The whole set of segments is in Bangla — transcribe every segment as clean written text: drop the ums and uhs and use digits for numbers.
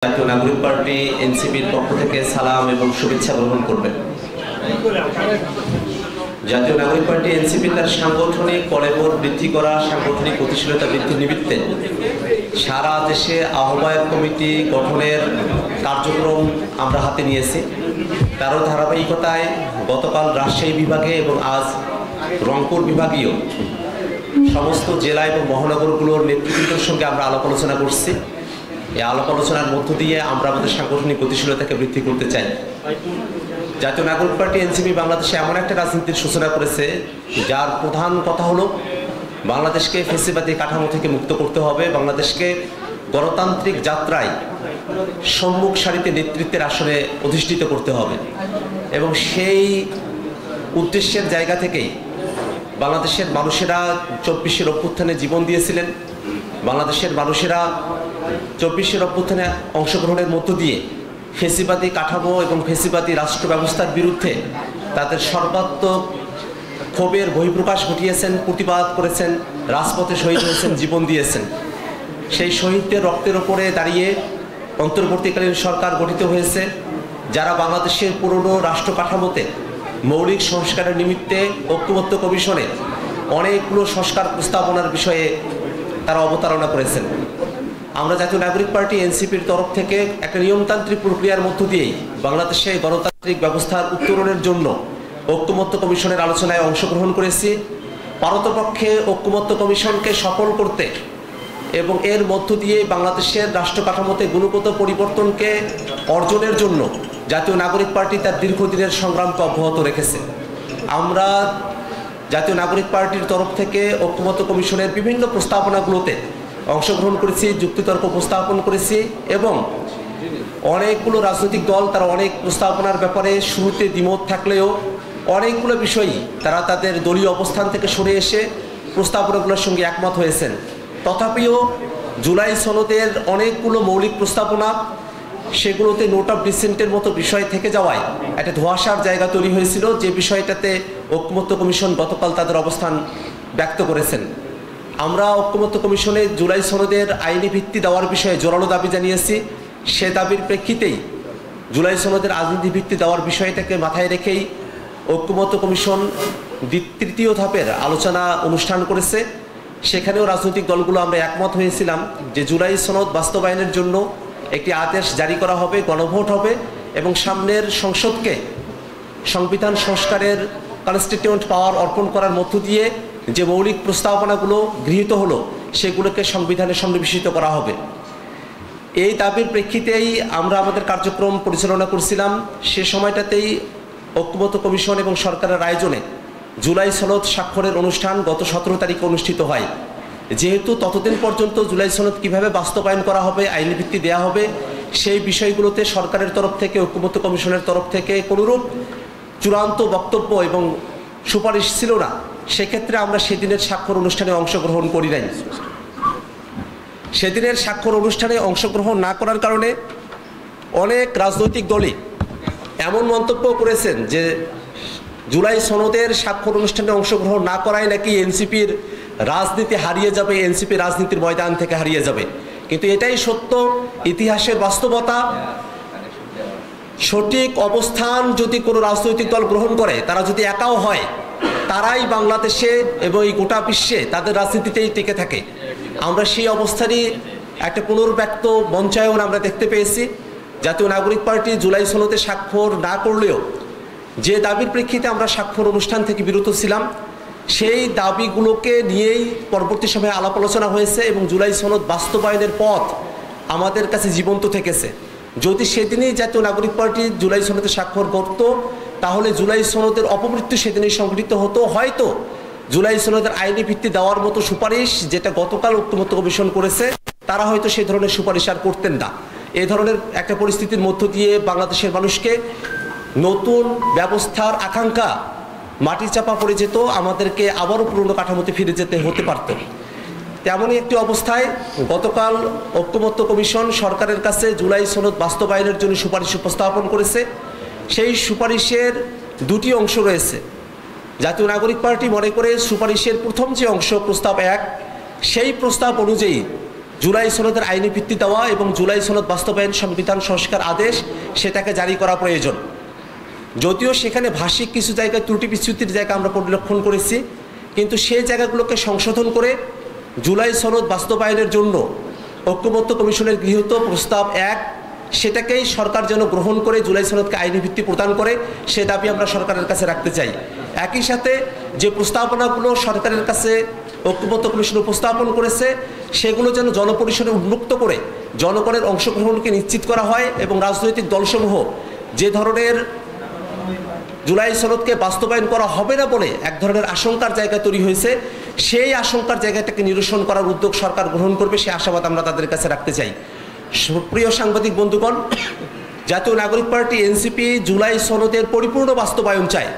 জাতীয় নাগরিক পার্টি এনসিপির পক্ষ থেকে সালাম এবং শুভেচ্ছা গ্রহণ করবেন। জাতীয় নাগরিক পার্টি এনসিপি তার সাংগঠনিক কলেবর বৃদ্ধি করা, সাংগঠনিক গতিশীলতা বৃদ্ধির নিমিত্তে সারা দেশে আহ্বায়ক কমিটি গঠনের কার্যক্রম আমরা হাতে নিয়েছি। তারও ধারাবাহিকতায় গতকাল রাজশাহী বিভাগে এবং আজ রংপুর বিভাগীয় সমস্ত জেলা এবং মহানগরগুলোর নেতৃবৃন্দের সঙ্গে আমরা আলাপ আলোচনা করছি। এই আলাপ আলোচনার মধ্য দিয়ে আমরা আমাদের সাংগঠনিক গতিশীলতাকে বৃদ্ধি করতে চাই। জাতীয় নাগরিক পার্টি এনসিপি বাংলাদেশে এমন একটা রাজনীতির সূচনা করেছে যার প্রধান কথা হলো বাংলাদেশকে ফ্যাসিবাদী কাঠামো থেকে মুক্ত করতে হবে, বাংলাদেশকে গণতান্ত্রিক যাত্রায় সম্মুখ সারিতে নেতৃত্বের আসনে অধিষ্ঠিত করতে হবে। এবং সেই উদ্দেশ্যের জায়গা থেকেই বাংলাদেশের মানুষেরা ২৪শে অভ্যুত্থানে জীবন দিয়েছিলেন। বাংলাদেশের মানুষেরা ২৪শে অভ্যুত্থানে অংশগ্রহণের মধ্য দিয়ে ফ্যাসিবাদী কাঠামো এবং ফ্যাসিবাদী রাষ্ট্র ব্যবস্থার বিরুদ্ধে তাদের সর্বাত্মক ক্ষোভের বহিঃপ্রকাশ ঘটিয়েছেন, প্রতিবাদ করেছেন, রাজপথে শহীদ হয়েছেন, জীবন দিয়েছেন। সেই শহীদদের রক্তের ওপরে দাঁড়িয়ে অন্তর্বর্তীকালীন সরকার গঠিত হয়েছে, যারা বাংলাদেশের পুরনো রাষ্ট্র কাঠামোতে মৌলিক সংস্কারের নিমিত্তে ঐক্যমত্য কমিশনে অনেকগুলো সংস্কার প্রস্তাবনার বিষয়ে তারা অবতারণা করেছেন। আমরা জাতীয় নাগরিক পার্টি এনসিপির তরফ থেকে একটা নিয়মতান্ত্রিক প্রক্রিয়ার মধ্য দিয়েই বাংলাদেশে গণতান্ত্রিক ব্যবস্থার উত্তরণের জন্য ঐক্যমত্য কমিশনের আলোচনায় অংশগ্রহণ করেছি। পারতপক্ষে ঐক্যমত্য কমিশনকে সফল করতে এবং এর মধ্য দিয়ে বাংলাদেশের রাষ্ট্র কাঠামোতে গুণগত পরিবর্তনকে অর্জনের জন্য জাতীয় নাগরিক পার্টি তার দীর্ঘদিনের সংগ্রামকে অব্যাহত রেখেছে। আমরা জাতীয় নাগরিক পার্টির তরফ থেকে ঐক্যমত্য কমিশনের বিভিন্ন প্রস্তাবনাগুলোতে অংশগ্রহণ করেছি, যুক্তিতর্ক উপস্থাপন করেছি এবং অনেকগুলো রাজনৈতিক দল তারা অনেক প্রস্তাবনার ব্যাপারে শুরুতে দ্বিমত থাকলেও অনেকগুলো বিষয়ই তারা তাদের দলীয় অবস্থান থেকে সরে এসে প্রস্তাবনাগুলোর সঙ্গে একমত হয়েছেন। তথাপিও জুলাই সনদের অনেকগুলো মৌলিক প্রস্তাবনা সেগুলোতে নোট অফ ডিসেন্টের মতো বিষয় থেকে যাওয়ায় একটা ধোঁয়াশার জায়গা তৈরি হয়েছিল, যে বিষয়টাতে ঐক্যমত্য কমিশন গতকাল তাদের অবস্থান ব্যক্ত করেছেন। আমরা ঐক্যমত্য কমিশনে জুলাই সনদের আইনি ভিত্তি দেওয়ার বিষয়ে জোরালো দাবি জানিয়েছি। সে দাবির প্রেক্ষিতেই জুলাই সনদের রাজনীতি ভিত্তি দেওয়ার বিষয়টাকে মাথায় রেখেই ঐক্যমত্য কমিশন তৃতীয় ধাপের আলোচনা অনুষ্ঠান করেছে। সেখানেও রাজনৈতিক দলগুলো আমরা একমত হয়েছিলাম যে জুলাই সনদ বাস্তবায়নের জন্য একটি আদেশ জারি করা হবে, গণভোট হবে এবং সামনের সংসদকে সংবিধান সংস্কারের কনস্টিটিউয়েন্ট পাওয়ার অর্পণ করার মধ্য দিয়ে যে মৌলিক প্রস্তাবনাগুলো গৃহীত হলো সেগুলোকে সংবিধানে সন্নিবেশিত করা হবে। এই দাবির প্রেক্ষিতেই আমরা আমাদের কার্যক্রম পরিচালনা করছিলাম। সে সময়টাতেই ঐক্যমত্য কমিশন এবং সরকারের আয়োজনে জুলাই সনদ স্বাক্ষরের অনুষ্ঠান গত ১৭ তারিখে অনুষ্ঠিত হয়। যেহেতু ততদিন পর্যন্ত জুলাই সনদ কীভাবে বাস্তবায়ন করা হবে, আইনি ভিত্তি দেওয়া হবে, সেই বিষয়গুলোতে সরকারের তরফ থেকে ঐক্যমত্য কমিশনের তরফ থেকে কোনোরূপ চূড়ান্ত বক্তব্য এবং সুপারিশ ছিল না। সেক্ষেত্রে আমরা সেদিনের স্বাক্ষর অনুষ্ঠানে অংশগ্রহণ করি নাই। সেদিনের স্বাক্ষর অনুষ্ঠানে অংশগ্রহণ না করার কারণে অনেক রাজনৈতিক দলই এমন মন্তব্য করেছেন যে জুলাই সনদের স্বাক্ষর অনুষ্ঠানে অংশগ্রহণ না করায় নাকি এনসিপির রাজনীতি হারিয়ে যাবে, এনসিপি রাজনীতির ময়দান থেকে হারিয়ে যাবে। কিন্তু এটাই সত্য, ইতিহাসের বাস্তবতা। সঠিক অবস্থান যদি কোনো রাজনৈতিক দল গ্রহণ করে, তারা যদি একাও হয়, তারাই বাংলাদেশে এবং এই গোটা বিশ্বে তাদের রাজনীতিতেই টিকে থাকে। আমরা সেই অবস্থারই একটা পুনর্ব্যক্ত মঞ্চায়ন আমরা দেখতে পেয়েছি। জাতীয় নাগরিক পার্টি জুলাই সনদে স্বাক্ষর না করলেও যে দাবির প্রেক্ষিতে আমরা স্বাক্ষর অনুষ্ঠান থেকে বিরত ছিলাম, সেই দাবিগুলোকে নিয়েই পরবর্তী সময়ে আলাপ আলোচনা হয়েছে এবং জুলাই সনদ বাস্তবায়নের পথ আমাদের কাছে জীবন্ত থেকেছে। যদি সেদিনই জাতীয় নাগরিক পার্টি জুলাই সনদে স্বাক্ষর করত, তাহলে জুলাই সনদের অপমৃত্যু সেদিনই সংঘটিত হতো। হয়তো জুলাই সনদের আইনি ভিত্তি দেওয়ার মতো সুপারিশ যেটা গতকাল ঐক্যমত্য কমিশন করেছে, তারা হয়তো সেই ধরনের সুপারিশ আর করতেন না। এই ধরনের একটা পরিস্থিতির মধ্য দিয়ে বাংলাদেশের মানুষকে নতুন ব্যবস্থার আকাঙ্ক্ষা মাটি চাপা পড়ে যেত, আমাদেরকে আবারও পুরনো কাঠামোতে ফিরে যেতে হতে পারত। তেমনই একটি অবস্থায় গতকাল ঐক্যমত্য কমিশন সরকারের কাছে জুলাই সনদ বাস্তবায়নের জন্য সুপারিশ উপস্থাপন করেছে। সেই সুপারিশের দুটি অংশ রয়েছে। জাতীয় নাগরিক পার্টি মনে করে সুপারিশের প্রথম যে অংশ প্রস্তাব ১, সেই প্রস্তাব অনুযায়ী জুলাই সনদের আইনি ভিত্তি দেওয়া এবং জুলাই সনদ বাস্তবায়ন সংবিধান সংস্কার আদেশ সেটাকে জারি করা প্রয়োজন। যদিও সেখানে ভাষিক কিছু জায়গায় ত্রুটি বিচ্যুতির জায়গা আমরা পরিলক্ষণ করেছি, কিন্তু সেই জায়গাগুলোকে সংশোধন করে জুলাই সনদ বাস্তবায়নের জন্য ঐক্যমত্য কমিশনের গৃহীত প্রস্তাব 1 সেটাকেই সরকার যেন গ্রহণ করে জুলাই সনদকে আইনি ভিত্তি প্রদান করে, সে দাবি আমরা সরকারের কাছে রাখতে চাই। একই সাথে যে প্রস্তাবনাগুলো সরকারের কাছে ঐক্যমত্য কমিশন উপস্থাপন করেছে সেগুলো যেন জনপরিসরে উন্মুক্ত করে জনগণের অংশগ্রহণকে নিশ্চিত করা হয় এবং রাজনৈতিক দলসমূহ যে ধরনের জুলাই সনদকে বাস্তবায়ন করা হবে না বলে এক ধরনের আশঙ্কার জায়গা তৈরি হয়েছে, সেই আশঙ্কার জায়গাটাকে নিরসন করার উদ্যোগ সরকার গ্রহণ করবে, সে আশাবাদ আমরা তাদের কাছে রাখতে চাই। প্রিয় সাংবাদিক বন্ধুগণ, জাতীয় নাগরিক পার্টি এনসিপি জুলাই সনদের পরিপূর্ণ বাস্তবায়ন চায়।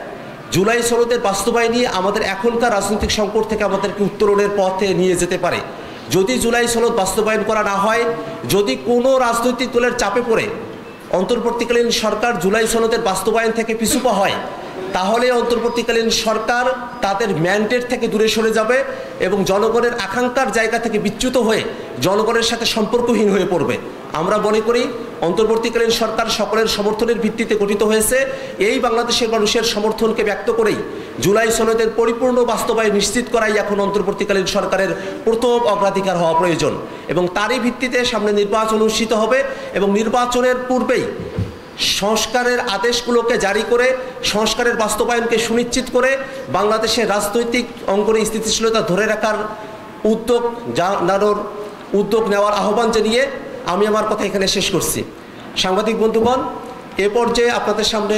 জুলাই সনদের বাস্তবায়নই আমাদের এখনকার রাজনৈতিক সংকট থেকে আমাদেরকে উত্তরণের পথে নিয়ে যেতে পারে। যদি জুলাই সনদ বাস্তবায়ন করা না হয়, যদি কোনো রাজনৈতিক দলের চাপে পড়ে অন্তর্বর্তীকালীন সরকার জুলাই সনদের বাস্তবায়ন থেকে পিছুপা হয়, তাহলে অন্তর্বর্তীকালীন সরকার তাদের ম্যান্ডেট থেকে দূরে সরে যাবে এবং জনগণের আকাঙ্ক্ষার জায়গা থেকে বিচ্যুত হয়ে জনগণের সাথে সম্পর্কহীন হয়ে পড়বে। আমরা মনে করি অন্তর্বর্তীকালীন সরকার সকলের সমর্থনের ভিত্তিতে গঠিত হয়েছে। এই বাংলাদেশের মানুষের সমর্থনকে ব্যক্ত করেই জুলাই সনদের পরিপূর্ণ বাস্তবায়ন নিশ্চিত করাই এখন অন্তর্বর্তীকালীন সরকারের প্রথম অগ্রাধিকার হওয়া প্রয়োজন এবং তারই ভিত্তিতে সামনে নির্বাচন অনুষ্ঠিত হবে এবং নির্বাচনের পূর্বেই সংস্কারের আদেশগুলোকে জারি করে সংস্কারের বাস্তবায়নকে সুনিশ্চিত করে বাংলাদেশের রাজনৈতিক অঙ্গনে স্থিতিশীলতা ধরে রাখার উদ্যোগ নেওয়ার আহ্বান জানিয়ে আমি আমার কথা এখানে শেষ করছি। সাংবাদিক বন্ধুগণ, এ পর্যায়ে আপনাদের সামনে